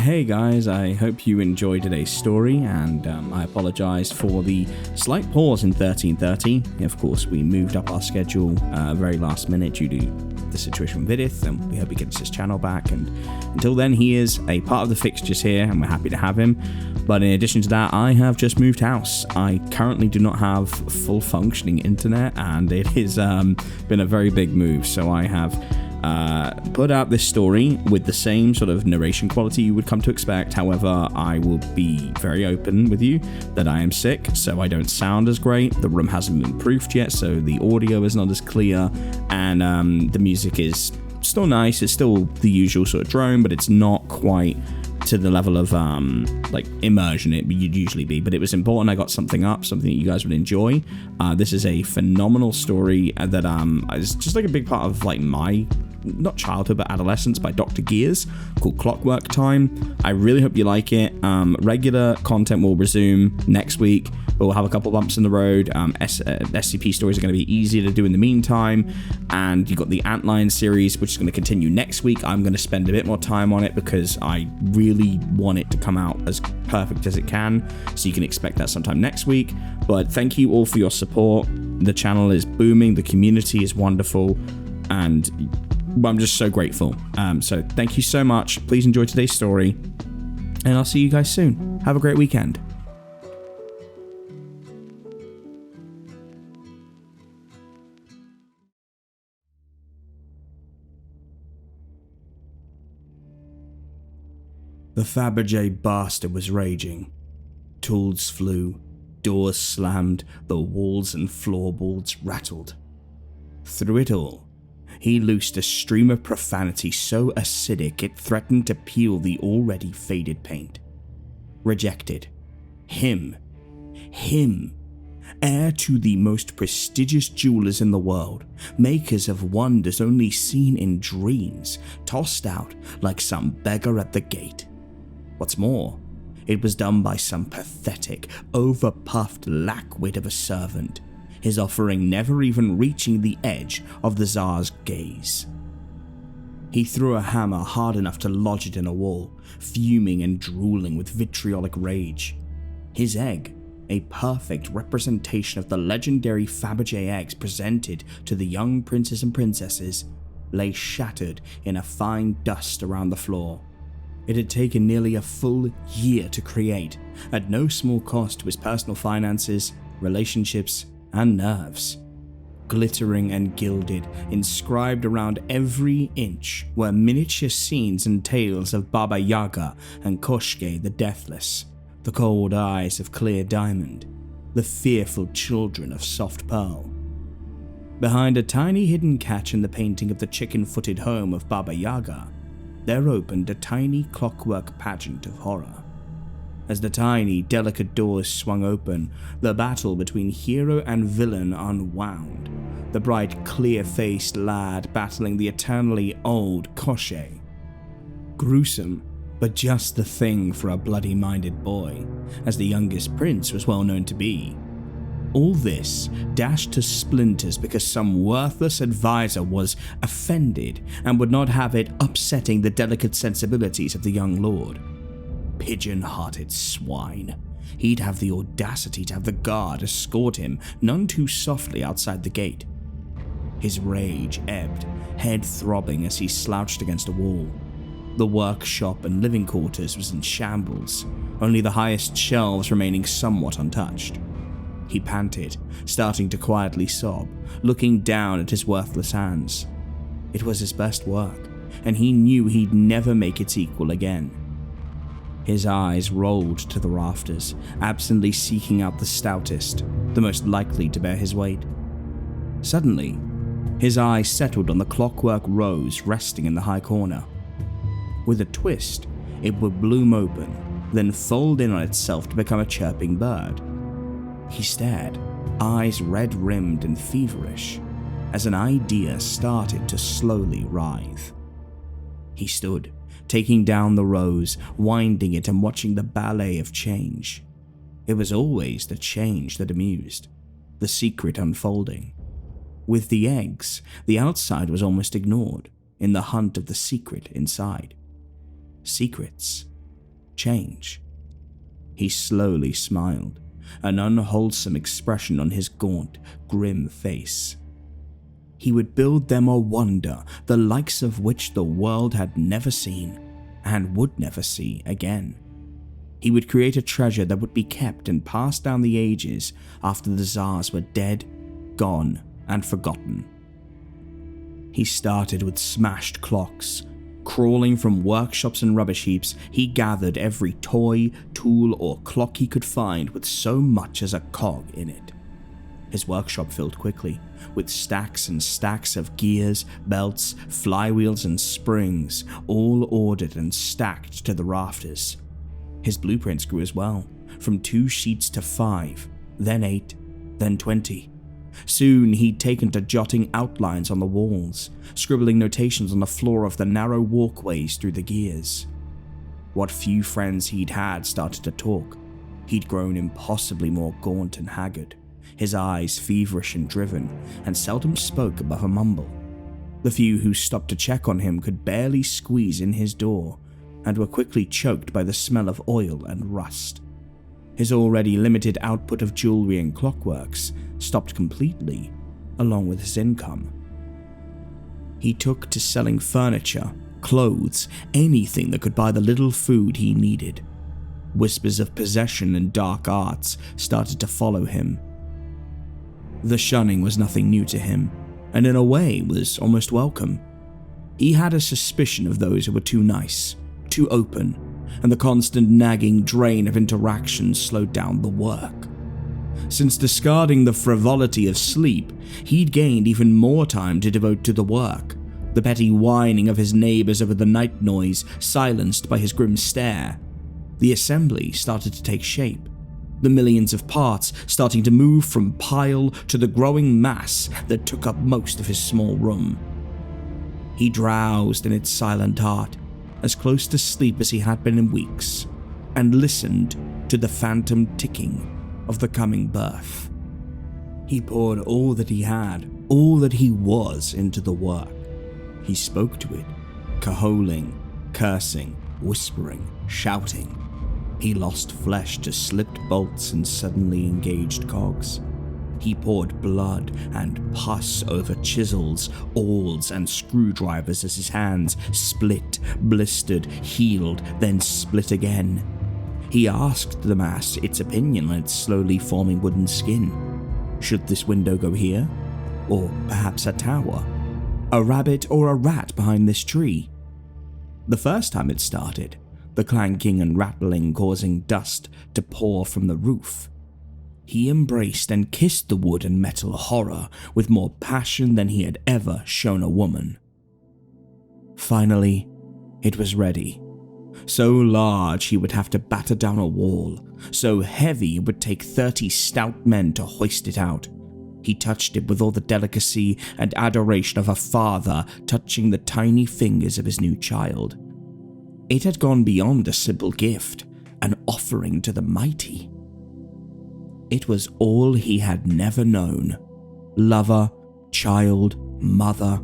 Hey guys, I hope you enjoyed today's story, and I apologize for the slight pause in 1330. Of course, we moved up our schedule very last minute due to the situation with Viidith, and we hope he gets his channel back. And until then, he is a part of the fixtures here, and we're happy to have him. But in addition to that, I have just moved house. I currently do not have full functioning internet, and it has been a very big move. So I have put out this story with the same sort of narration quality you would come to expect. However, I will be very open with you that I am sick, so I don't sound as great. The room hasn't been proofed yet, so the audio is not as clear, and the music is still nice. It's still the usual sort of drone, but it's not quite to the level of like immersion it you'd usually be. But it was important I got something up, something that you guys would enjoy. This is a phenomenal story that is just like a big part of like my not childhood but adolescence, by Dr. Gears, called Clockwork Time. I really hope you like it. Regular content will resume next week, but we'll have a couple bumps in the road. SCP stories are going to be easier to do in the meantime, and you've got the Antlion series, which is going to continue next week. I'm going to spend a bit more time on it because I really want it to come out as perfect as it can, so you can expect that sometime next week. But thank you all for your support. The channel is booming, the community is wonderful, and I'm just so grateful. So thank you so much. Please enjoy today's story, and I'll see you guys soon. Have a great weekend. The Fabergé bastard was raging. Tools flew, doors slammed, the walls and floorboards rattled. Through it all, he loosed a stream of profanity so acidic it threatened to peel the already faded paint. Rejected. Him, heir to the most prestigious jewelers in the world, makers of wonders only seen in dreams, tossed out like some beggar at the gate. What's more, it was done by some pathetic, overpuffed lackwit of a servant, his offering never even reaching the edge of the Tsar's gaze. He threw a hammer hard enough to lodge it in a wall, fuming and drooling with vitriolic rage. His egg, a perfect representation of the legendary Fabergé eggs presented to the young princes and princesses, lay shattered in a fine dust around the floor. It had taken nearly a full year to create, at no small cost to his personal finances, relationships, and nerves. Glittering and gilded, inscribed around every inch were miniature scenes and tales of Baba Yaga and Koshke the Deathless, the cold eyes of clear diamond, the fearful children of soft pearl. Behind a tiny hidden catch in the painting of the chicken-footed home of Baba Yaga, there opened a tiny clockwork pageant of horror. As the tiny, delicate doors swung open, the battle between hero and villain unwound, the bright, clear-faced lad battling the eternally old Koshke. Gruesome, but just the thing for a bloody-minded boy, as the youngest prince was well known to be. All this dashed to splinters because some worthless advisor was offended and would not have it upsetting the delicate sensibilities of the young lord. Pigeon-hearted swine. He'd have the audacity to have the guard escort him none too softly outside the gate. His rage ebbed, head throbbing as he slouched against a wall. The workshop and living quarters was in shambles, only the highest shelves remaining somewhat untouched. He panted, starting to quietly sob, looking down at his worthless hands. It was his best work, and he knew he'd never make its equal again. His eyes rolled to the rafters, absently seeking out the stoutest, the most likely to bear his weight. Suddenly, his eye settled on the clockwork rose resting in the high corner. With a twist, it would bloom open, then fold in on itself to become a chirping bird. He stared, eyes red-rimmed and feverish, as an idea started to slowly writhe. He stood, taking down the rose, winding it and watching the ballet of change. It was always the change that amused, the secret unfolding. With the eggs, the outside was almost ignored, in the hunt of the secret inside. Secrets change. He slowly smiled, an unwholesome expression on his gaunt, grim face. He would build them a wonder, the likes of which the world had never seen, and would never see again. He would create a treasure that would be kept and passed down the ages after the Tsars were dead, gone, and forgotten. He started with smashed clocks. Crawling from workshops and rubbish heaps, he gathered every toy, tool, or clock he could find with so much as a cog in it. His workshop filled quickly, with stacks and stacks of gears, belts, flywheels, and springs, all ordered and stacked to the rafters. His blueprints grew as well, from 2 sheets to 5, then 8, then 20. Soon he'd taken to jotting outlines on the walls, scribbling notations on the floor of the narrow walkways through the gears. What few friends he'd had started to talk. He'd grown impossibly more gaunt and haggard, his eyes feverish and driven, and seldom spoke above a mumble. The few who stopped to check on him could barely squeeze in his door, and were quickly choked by the smell of oil and rust. His already limited output of jewelry and clockworks stopped completely, along with his income. He took to selling furniture, clothes, anything that could buy the little food he needed. Whispers of possession and dark arts started to follow him. The shunning was nothing new to him, and in a way was almost welcome. He had a suspicion of those who were too nice, too open, and the constant nagging drain of interactions slowed down the work. Since discarding the frivolity of sleep, he'd gained even more time to devote to the work, the petty whining of his neighbors over the night noise silenced by his grim stare. The assembly started to take shape, the millions of parts starting to move from pile to the growing mass that took up most of his small room. He drowsed in its silent heart, as close to sleep as he had been in weeks, and listened to the phantom ticking of the coming birth. He poured all that he had, all that he was, into the work. He spoke to it, cajoling, cursing, whispering, shouting. He lost flesh to slipped bolts and suddenly engaged cogs. He poured blood and pus over chisels, awls, and screwdrivers as his hands split, blistered, healed, then split again. He asked the mass its opinion on its slowly forming wooden skin. Should this window go here? Or perhaps a tower? A rabbit or a rat behind this tree? The first time it started, the clanking and rattling causing dust to pour from the roof, he embraced and kissed the wood and metal horror with more passion than he had ever shown a woman. Finally, it was ready. So large he would have to batter down a wall, so heavy it would take 30 stout men to hoist it out. He touched it with all the delicacy and adoration of a father touching the tiny fingers of his new child. It had gone beyond a simple gift, an offering to the mighty. It was all he had never known. Lover, child, mother.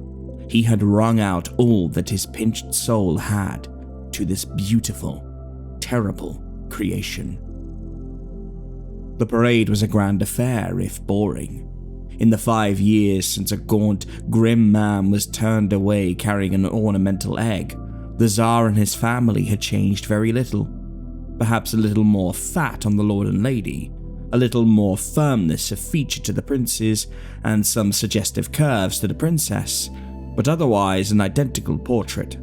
He had wrung out all that his pinched soul had to this beautiful, terrible creation. The parade was a grand affair, if boring. In the 5 years since a gaunt, grim man was turned away carrying an ornamental egg, the Tsar and his family had changed very little. Perhaps a little more fat on the lord and lady, a little more firmness of feature to the princes, and some suggestive curves to the princess, but otherwise an identical portrait.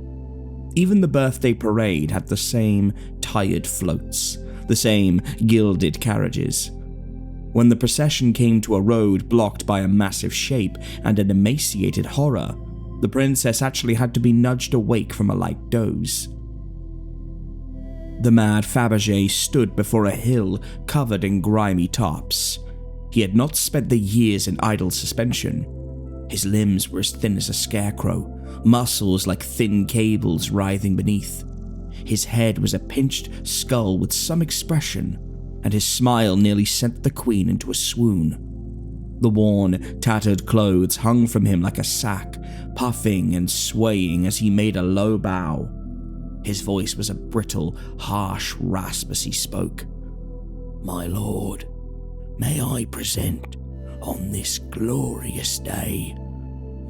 Even the birthday parade had the same tired floats, the same gilded carriages. When the procession came to a road blocked by a massive shape and an emaciated horror, the princess actually had to be nudged awake from a light doze. The mad Fabergé stood before a hill covered in grimy tops. He had not spent the years in idle suspension. His limbs were as thin as a scarecrow, muscles like thin cables writhing beneath. His head was a pinched skull with some expression, and his smile nearly sent the queen into a swoon. The worn, tattered clothes hung from him like a sack, puffing and swaying as he made a low bow. His voice was a brittle, harsh rasp as he spoke. "My lord, may I present on this glorious day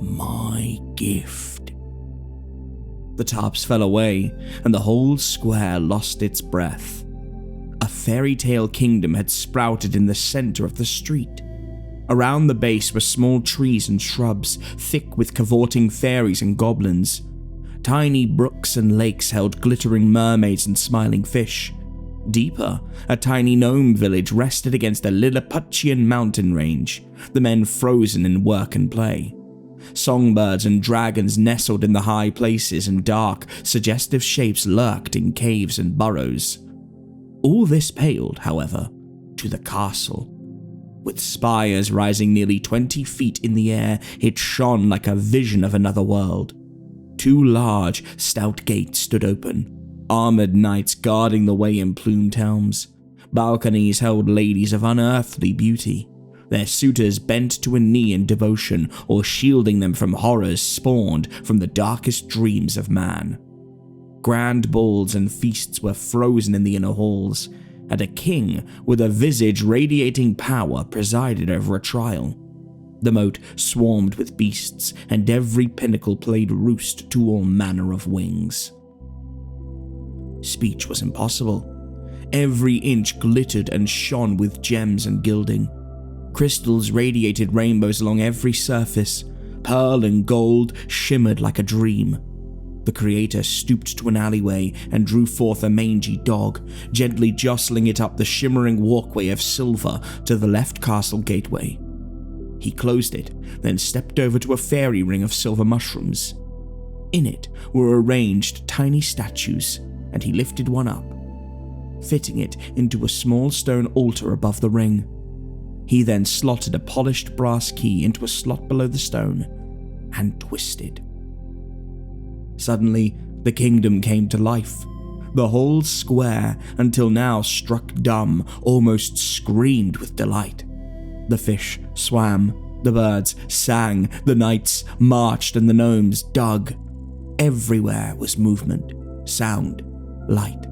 my gift?" The tarps fell away, and the whole square lost its breath. A fairy tale kingdom had sprouted in the center of the street. Around the base were small trees and shrubs, thick with cavorting fairies and goblins. Tiny brooks and lakes held glittering mermaids and smiling fish. Deeper, a tiny gnome village rested against a Lilliputian mountain range, the men frozen in work and play. Songbirds and dragons nestled in the high places, and dark, suggestive shapes lurked in caves and burrows. All this paled, however, to the castle. With spires rising nearly 20 feet in the air, it shone like a vision of another world. 2 large, stout gates stood open, armored knights guarding the way in plumed helms. Balconies held ladies of unearthly beauty, their suitors bent to a knee in devotion or shielding them from horrors spawned from the darkest dreams of man. Grand balls and feasts were frozen in the inner halls, and a king with a visage radiating power presided over a trial. The moat swarmed with beasts, and every pinnacle played roost to all manner of wings. Speech was impossible. Every inch glittered and shone with gems and gilding. Crystals radiated rainbows along every surface. Pearl and gold shimmered like a dream. The creator stooped to an alleyway and drew forth a mangy dog, gently jostling it up the shimmering walkway of silver to the left castle gateway. He closed it, then stepped over to a fairy ring of silver mushrooms. In it were arranged tiny statues, and he lifted one up, fitting it into a small stone altar above the ring. He then slotted a polished brass key into a slot below the stone and twisted. Suddenly, the kingdom came to life. The whole square, until now struck dumb, almost screamed with delight. The fish swam, the birds sang, the knights marched, and the gnomes dug. Everywhere was movement, sound, light.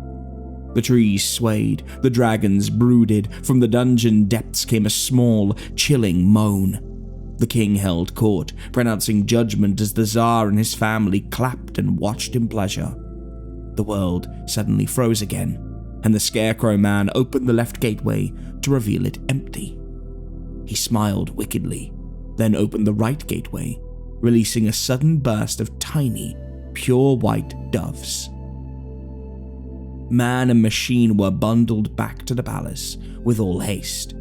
The trees swayed, the dragons brooded, from the dungeon depths came a small, chilling moan. The king held court, pronouncing judgment as the Tsar and his family clapped and watched in pleasure. The world suddenly froze again, and the Scarecrow Man opened the left gateway to reveal it empty. He smiled wickedly, then opened the right gateway, releasing a sudden burst of tiny, pure white doves. Man and machine were bundled back to the palace with all haste.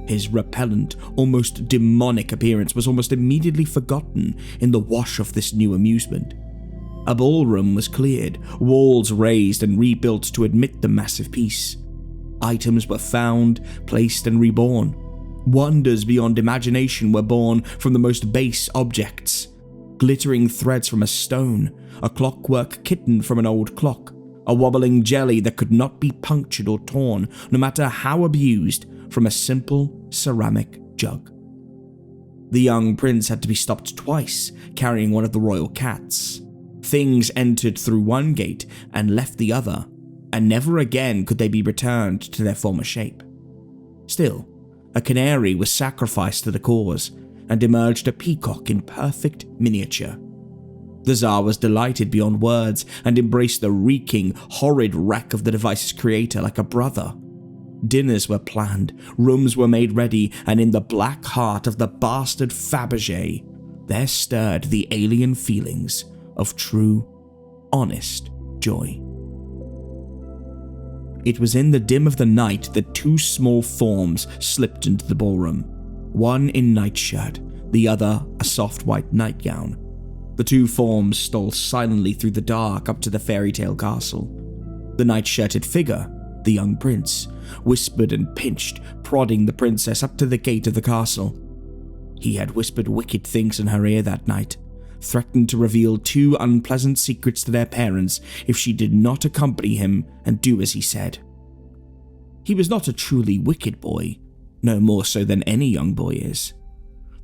His repellent, almost demonic appearance was almost immediately forgotten in the wash of this new amusement. A ballroom was cleared, walls raised and rebuilt to admit the massive piece. Items were found, placed and reborn. Wonders beyond imagination were born from the most base objects. Glittering threads from a stone, a clockwork kitten from an old clock, a wobbling jelly that could not be punctured or torn, no matter how abused, from a simple ceramic jug. The young prince had to be stopped twice, carrying one of the royal cats. Things entered through one gate and left the other, and never again could they be returned to their former shape. Still, a canary was sacrificed to the cause, and emerged a peacock in perfect miniature. The Tsar was delighted beyond words, and embraced the reeking, horrid wreck of the device's creator like a brother. Dinners were planned, rooms were made ready, and in the black heart of the bastard Fabergé, there stirred the alien feelings of true, honest joy. It was in the dim of the night that 2 small forms slipped into the ballroom, one in nightshirt, the other a soft white nightgown. The 2 forms stole silently through the dark up to the fairy tale castle. The night-shirted figure, the young prince, whispered and pinched, prodding the princess up to the gate of the castle. He had whispered wicked things in her ear that night, threatened to reveal 2 unpleasant secrets to their parents if she did not accompany him and do as he said. He was not a truly wicked boy, no more so than any young boy is.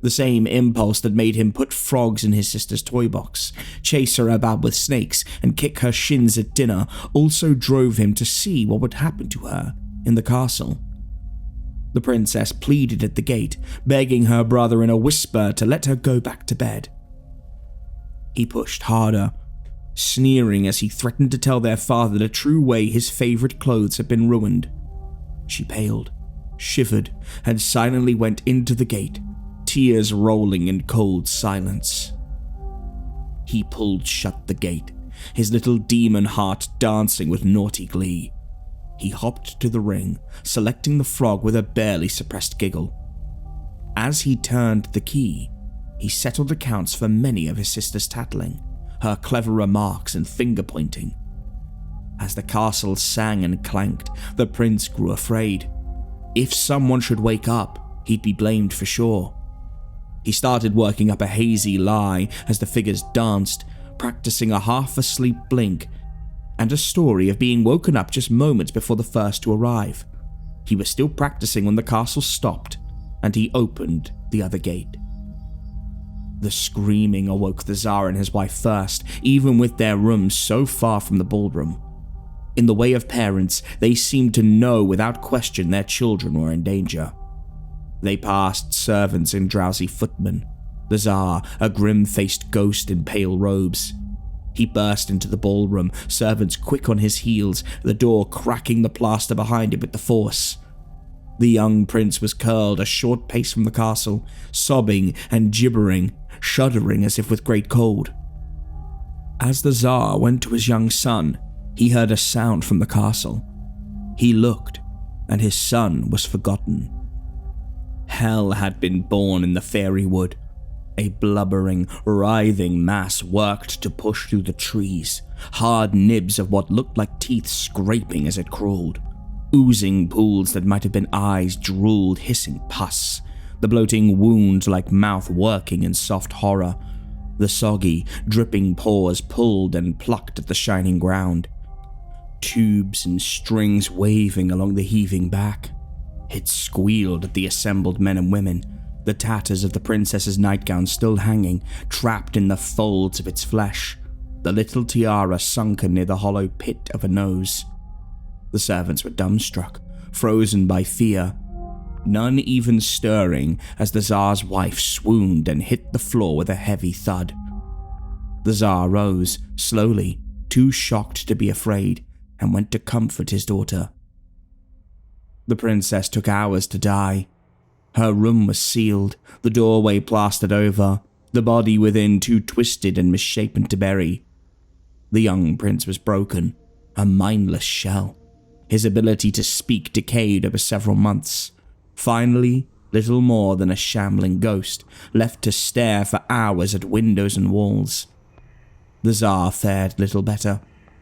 The same impulse that made him put frogs in his sister's toy box, chase her about with snakes, and kick her shins at dinner also drove him to see what would happen to her in the castle. The princess pleaded at the gate, begging her brother in a whisper to let her go back to bed. He pushed harder, sneering as he threatened to tell their father the true way his favorite clothes had been ruined. She paled, shivered, and silently went into the gate, tears rolling in cold silence. He pulled shut the gate, his little demon heart dancing with naughty glee. He hopped to the ring, selecting the frog with a barely suppressed giggle. As he turned the key, he settled accounts for many of his sister's tattling, her clever remarks and finger-pointing. As the castle sang and clanked, the prince grew afraid. If someone should wake up, he'd be blamed for sure. He started working up a hazy lie as the figures danced, practicing a half-asleep blink and a story of being woken up just moments before the first to arrive. He was still practicing when the castle stopped, and he opened the other gate. The screaming awoke the Tsar and his wife first, even with their rooms so far from the ballroom. In the way of parents, they seemed to know without question their children were in danger. They passed servants and drowsy footmen, the Tsar a grim-faced ghost in pale robes. He burst into the ballroom, servants quick on his heels, the door cracking the plaster behind him with the force. The young prince was curled a short pace from the castle, sobbing and gibbering, shuddering as if with great cold. As the Tsar went to his young son, he heard a sound from the castle. He looked, and his son was forgotten. Hell had been born in the fairy wood. A blubbering, writhing mass worked to push through the trees, hard nibs of what looked like teeth scraping as it crawled. Oozing pools that might have been eyes drooled hissing pus, the bloating wound like mouth working in soft horror. The soggy, dripping paws pulled and plucked at the shining ground. Tubes and strings waving along the heaving back. It squealed at the assembled men and women, the tatters of the princess's nightgown still hanging, trapped in the folds of its flesh, the little tiara sunken near the hollow pit of a nose. The servants were dumbstruck, frozen by fear, none even stirring as the Tsar's wife swooned and hit the floor with a heavy thud. The Tsar rose, slowly, too shocked to be afraid, and went to comfort his daughter. The princess took hours to die. Her room was sealed, the doorway plastered over, the body within too twisted and misshapen to bury. The young prince was broken, a mindless shell. His ability to speak decayed over several months. Finally, little more than a shambling ghost, left to stare for hours at windows and walls. The Tsar fared little better.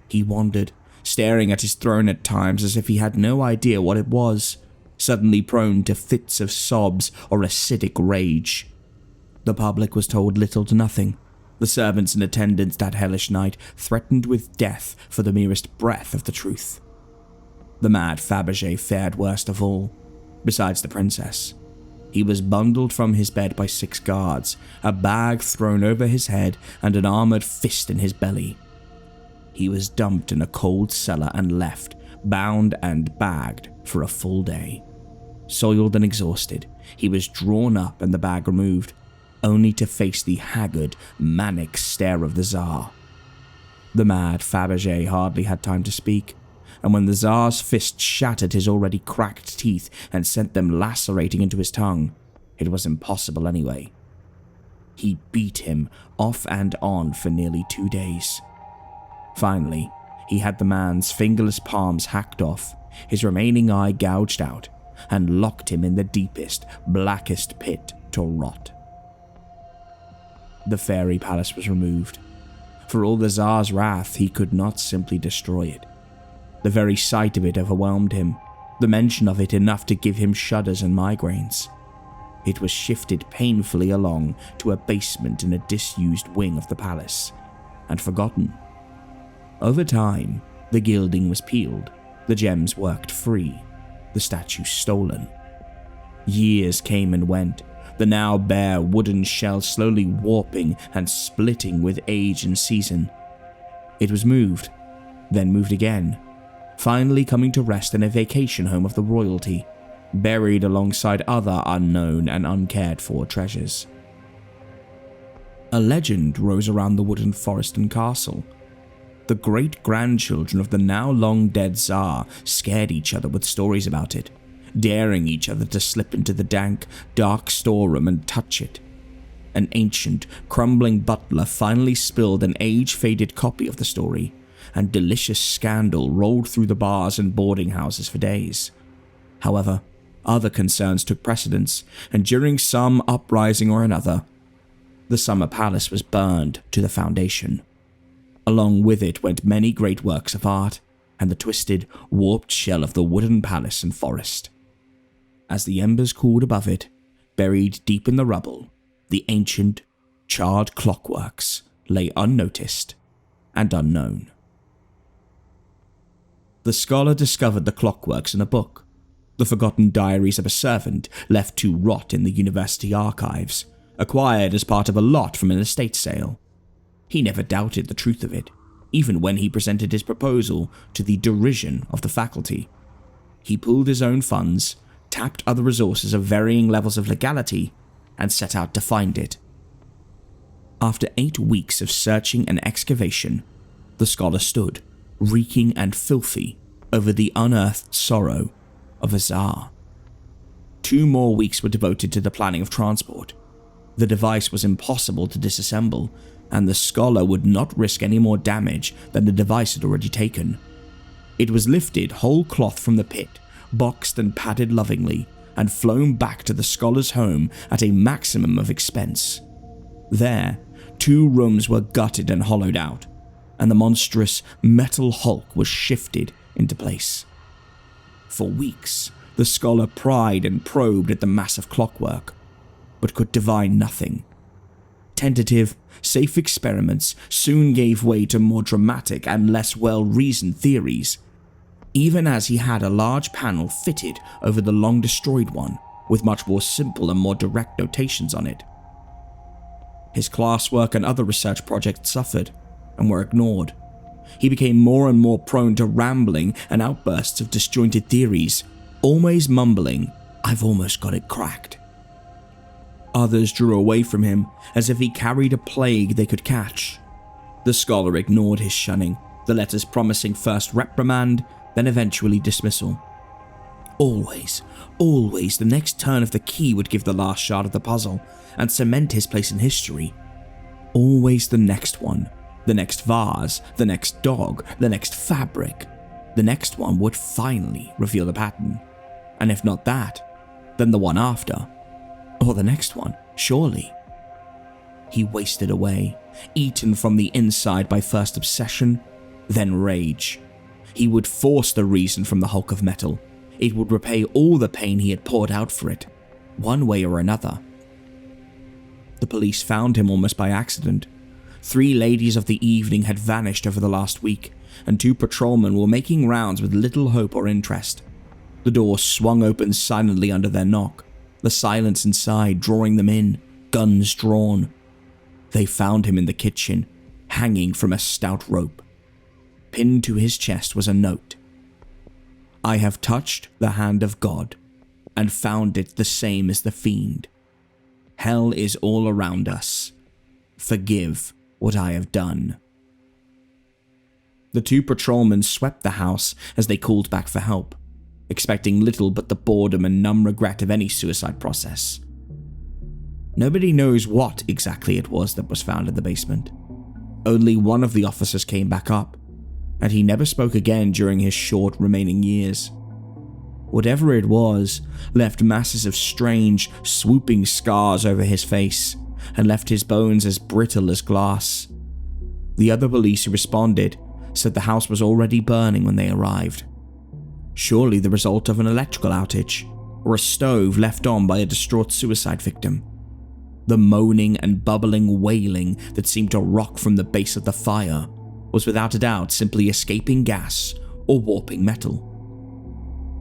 He wandered, staring at his throne at times as if he had no idea what it was, suddenly prone to fits of sobs or acidic rage. The public was told little to nothing. The servants in attendance that hellish night threatened with death for the merest breath of the truth. The mad Fabergé fared worst of all, besides the princess. He was bundled from his bed by 6 guards, a bag thrown over his head and an armored fist in his belly. He was dumped in a cold cellar and left, bound and bagged, for a full day. Soiled and exhausted, he was drawn up and the bag removed, only to face the haggard, manic stare of the Tsar. The mad Fabergé hardly had time to speak, and when the Tsar's fist shattered his already cracked teeth and sent them lacerating into his tongue, it was impossible anyway. He beat him off and on for nearly 2 days. Finally, he had the man's fingerless palms hacked off, his remaining eye gouged out, and locked him in the deepest, blackest pit to rot. The fairy palace was removed. For all the Tsar's wrath, he could not simply destroy it. The very sight of it overwhelmed him, the mention of it enough to give him shudders and migraines. It was shifted painfully along to a basement in a disused wing of the palace, and forgotten. Over time, the gilding was peeled, the gems worked free, the statues stolen. Years came and went, the now bare wooden shell slowly warping and splitting with age and season. It was moved, then moved again, finally coming to rest in a vacation home of the royalty, buried alongside other unknown and uncared for treasures. A legend rose around the wooden forest and castle. The great-grandchildren of the now long-dead Tsar scared each other with stories about it, daring each other to slip into the dank, dark storeroom and touch it. An ancient, crumbling butler finally spilled an age-faded copy of the story, and delicious scandal rolled through the bars and boarding houses for days. However, other concerns took precedence, and during some uprising or another, the summer palace was burned to the foundation. Along with it went many great works of art, and the twisted, warped shell of the wooden palace and forest. As the embers cooled above it, buried deep in the rubble, the ancient, charred clockworks lay unnoticed and unknown. The scholar discovered the clockworks in a book, the forgotten diaries of a servant left to rot in the university archives, acquired as part of a lot from an estate sale. He never doubted the truth of it, even when he presented his proposal to the derision of the faculty. He pooled his own funds, tapped other resources of varying levels of legality, and set out to find it. After 8 weeks of searching and excavation, the scholar stood, reeking and filthy, over the unearthed sorrow of a Tsar. 2 more weeks were devoted to the planning of transport. The device was impossible to disassemble, and the scholar would not risk any more damage than the device had already taken. It was lifted whole cloth from the pit, boxed and padded lovingly, and flown back to the scholar's home at a maximum of expense. There, 2 rooms were gutted and hollowed out, and the monstrous metal hulk was shifted into place. For weeks, the scholar pried and probed at the massive clockwork, but could divine nothing. Tentative, safe experiments soon gave way to more dramatic and less well-reasoned theories, even as he had a large panel fitted over the long-destroyed one, with much more simple and more direct notations on it. His classwork and other research projects suffered and were ignored. He became more and more prone to rambling and outbursts of disjointed theories, always mumbling, "I've almost got it cracked." Others drew away from him as if he carried a plague they could catch. The scholar ignored his shunning, the letters promising first reprimand, then eventually dismissal. Always the next turn of the key would give the last shard of the puzzle and cement his place in history. Always the next one, the next vase, the next dog, the next fabric. The next one would finally reveal the pattern. And if not that, then the one after. Or the next one, surely. He wasted away, eaten from the inside by first obsession, then rage. He would force the reason from the hulk of metal. It would repay all the pain he had poured out for it, one way or another. The police found him almost by accident. 3 ladies of the evening had vanished over the last week, and 2 patrolmen were making rounds with little hope or interest. The door swung open silently under their knock, the silence inside drawing them in, guns drawn. They found him in the kitchen, hanging from a stout rope. Pinned to his chest was a note. "I have touched the hand of God, and found it the same as the fiend. Hell is all around us. Forgive what I have done." The 2 patrolmen swept the house as they called back for help, expecting little but the boredom and numb regret of any suicide process. Nobody knows what exactly it was that was found in the basement. Only one of the officers came back up, and he never spoke again during his short remaining years. Whatever it was, left masses of strange, swooping scars over his face, and left his bones as brittle as glass. The other police who responded said the house was already burning when they arrived. Surely the result of an electrical outage, or a stove left on by a distraught suicide victim. The moaning and bubbling wailing that seemed to rock from the base of the fire was without a doubt simply escaping gas or warping metal.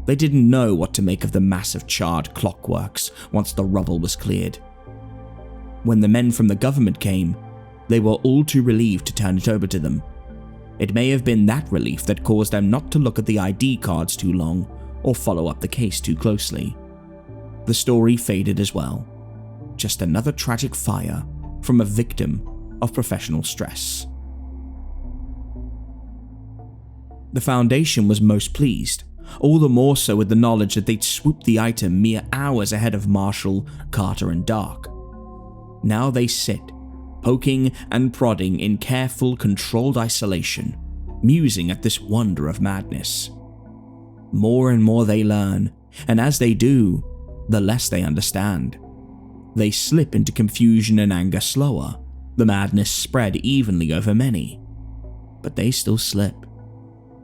They didn't know what to make of the massive charred clockworks once the rubble was cleared. When the men from the government came, they were all too relieved to turn it over to them. It may have been that relief that caused them not to look at the ID cards too long or follow up the case too closely. The story faded as well. Just another tragic fire from a victim of professional stress. The Foundation was most pleased, all the more so with the knowledge that they'd swooped the item mere hours ahead of Marshall, Carter, and Dark. Now they sit, poking and prodding in careful, controlled isolation, musing at this wonder of madness. More and more they learn, and as they do, the less they understand. They slip into confusion and anger slower, the madness spread evenly over many. But they still slip.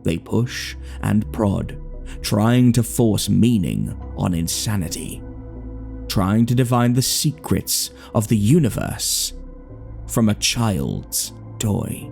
They push and prod, trying to force meaning on insanity, trying to divine the secrets of the universe from a child's toy.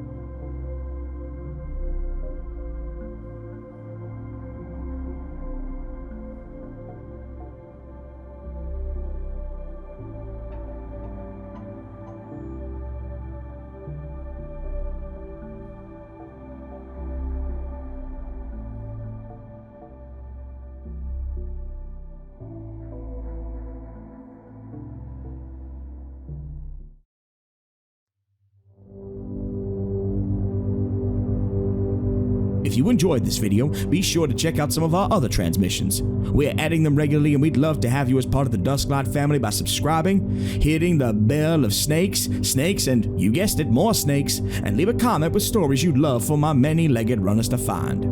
If you enjoyed this video, be sure to check out some of our other transmissions. We're adding them regularly, and we'd love to have you as part of the Dusklight family by subscribing, hitting the bell of snakes, and you guessed it, more snakes, and leave a comment with stories you'd love for my many-legged runners to find.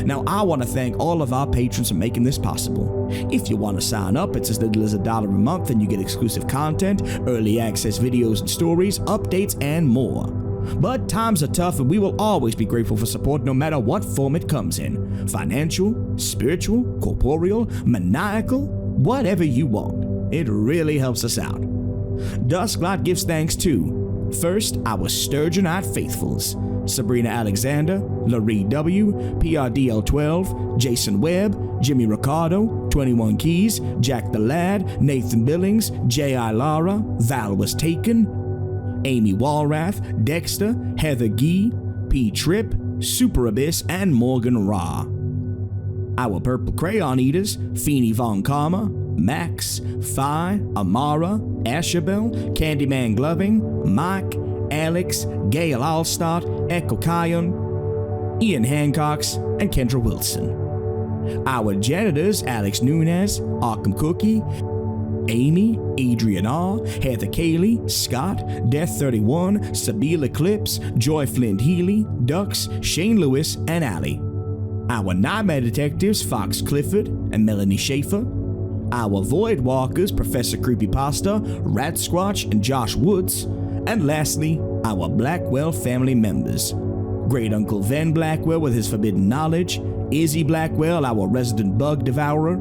Now, I want to thank all of our patrons for making this possible. If you want to sign up, it's as little as $1 a month, and you get exclusive content, early access videos and stories, updates, and more. But times are tough, and we will always be grateful for support no matter what form it comes in. Financial, spiritual, corporeal, maniacal, whatever you want. It really helps us out. Dusklight gives thanks to, first, our Sturgeonite faithfuls: Sabrina Alexander, Laree W., PRDL12, Jason Webb, Jimmy Ricardo, 21 Keys, Jack the Lad, Nathan Billings, J.I. Lara, Val Was Taken, Amy Walrath, Dexter, Heather Gee, P. Tripp, Super Abyss, and Morgan Ra. Our Purple Crayon Eaters: Feeny Von Karma, Max, Phi, Amara, Ashabel, Candyman Gloving, Mike, Alex, Gail Allstott, Echo Kion, Ian Hancocks, and Kendra Wilson. Our janitors: Alex Nunez, Arkham Cookie, Amy, Adrian R., Heather Cayley, Scott, Death31, Sabila Eclipse, Joy Flint Healy, Dux, Shane Lewis, and Allie. Our Nightmare Detectives: Fox Clifford and Melanie Schaefer. Our Void Walkers: Professor Creepypasta, Rat Squatch, and Josh Woods. And lastly, our Blackwell family members: Great Uncle Ven Blackwell with his forbidden knowledge, Izzy Blackwell, our resident bug devourer,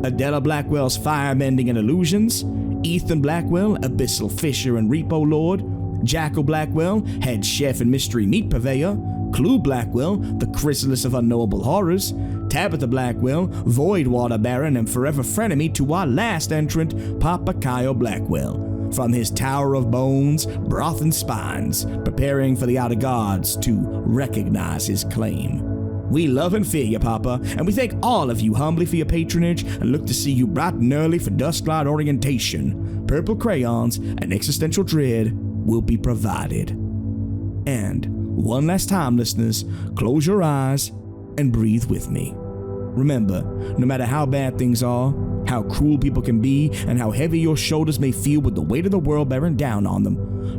Adela Blackwell's fire mending and illusions, Ethan Blackwell, abyssal fisher and repo lord, Jackal Blackwell, head chef and mystery meat purveyor, Clue Blackwell, the chrysalis of unknowable horrors, Tabitha Blackwell, void water baron and forever frenemy to our last entrant, Papa Kyle Blackwell, from his tower of bones, broth and spines, preparing for the outer gods to recognize his claim. We love and fear you, Papa, and we thank all of you humbly for your patronage and look to see you bright and early for Dusklight orientation. Purple crayons and existential dread will be provided. And one last time, listeners, close your eyes and breathe with me. Remember, no matter how bad things are, how cruel people can be, and how heavy your shoulders may feel with the weight of the world bearing down on them,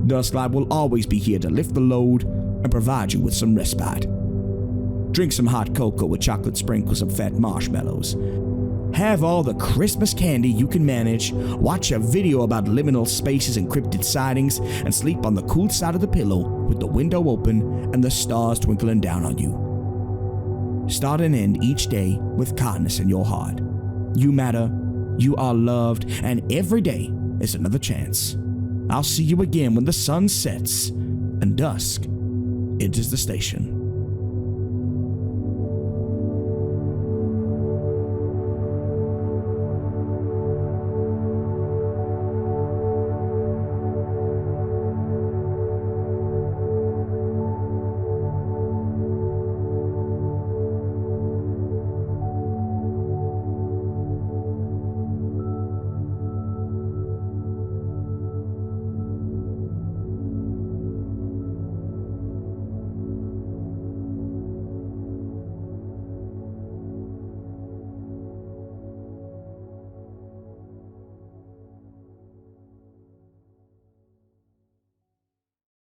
Dusklight will always be here to lift the load and provide you with some respite. Drink some hot cocoa with chocolate sprinkles and fat marshmallows. Have all the Christmas candy you can manage, watch a video about liminal spaces and cryptid sightings, and sleep on the cool side of the pillow with the window open and the stars twinkling down on you. Start and end each day with kindness in your heart. You matter, you are loved, and every day is another chance. I'll see you again when the sun sets and dusk enters the station.